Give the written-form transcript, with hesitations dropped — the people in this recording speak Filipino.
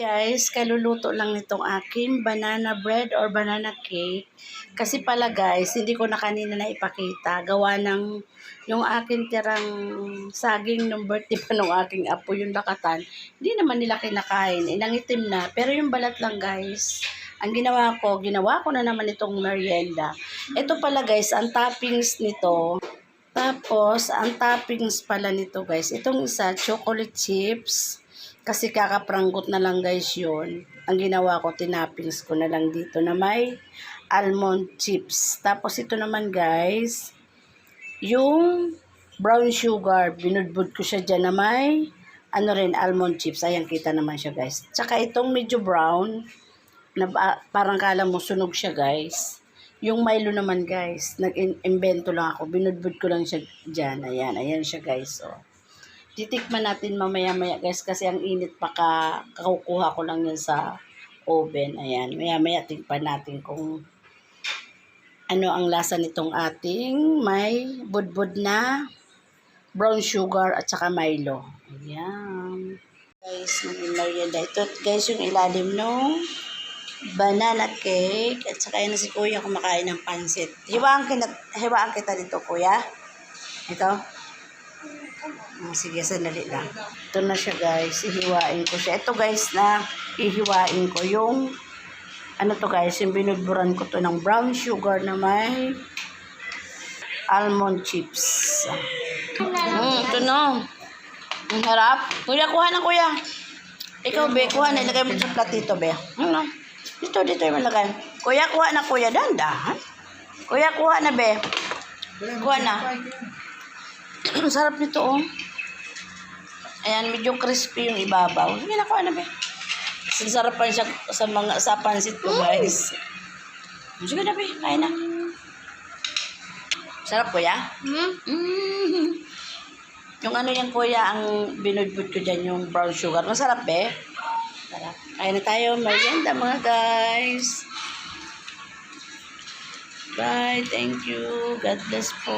Guys, kaluluto lang nitong aking banana bread or banana cake. Kasi pala guys, hindi ko na kanina na ipakita. Gawa ng yung aking tirang saging ng birthday pa ng aking apo, yung lakatan. Hindi naman nila kinakain. Inangitim na. Pero yung balat lang guys. Ang ginawa ko na naman itong merienda. Ito pala guys, ang toppings nito. Tapos, ang toppings pala nito guys. Itong isa, chocolate chips. Kasi kakapranggot na lang guys yun. Ang ginawa ko, tinappings ko na lang dito na may almond chips. Tapos ito naman guys, yung brown sugar. Binudbud ko siya dyan na may almond chips. Ayan, kita naman siya guys. Tsaka itong medyo brown, na parang kala mo sunog siya guys. Yung Milo naman guys, nag-invento lang ako. Binudbud ko lang siya dyan. Ayan siya guys. Oh. Titikman natin mamaya-maya guys kasi ang init pa kakukuha ko lang yan sa oven. Ayan, maya-maya tikpan natin kung ano ang lasa nitong ating may budbud na brown sugar at saka Milo. Ayan. Guys, merienda. Ito guys yung ilalim nung banana cake at saka yan si kuya kumakain ng pansit. Hiwaan kita dito kuya. Ito. Sige, sandali lang. Ito na siya guys. Ihiwain ko siya. Ito guys na ihiwain ko yung ano to guys, yung binudburan ko to ng brown sugar na may almond chips. Ito na. Ang harap. Kuya, kuha na kuya. Ikaw be, kuha na. Ilagay mo sa platito be. Ano? Dito yung malagay. Kuya, kuha na kuya. Dahan. Kuya, kuha na be. Kuha na. Sarap nito oh. Ayan, medyo crispy yung ibabaw. Hindi na kuha na be. Sasarapan siya sa pansit ko guys. Sige na be, kain na. Sarap kuya? Yung ano yan kuya, ang binudbud ko dyan yung brown sugar. Masarap be. Sarap. Kain na tayo, merienda mga guys. Bye, thank you. God bless po.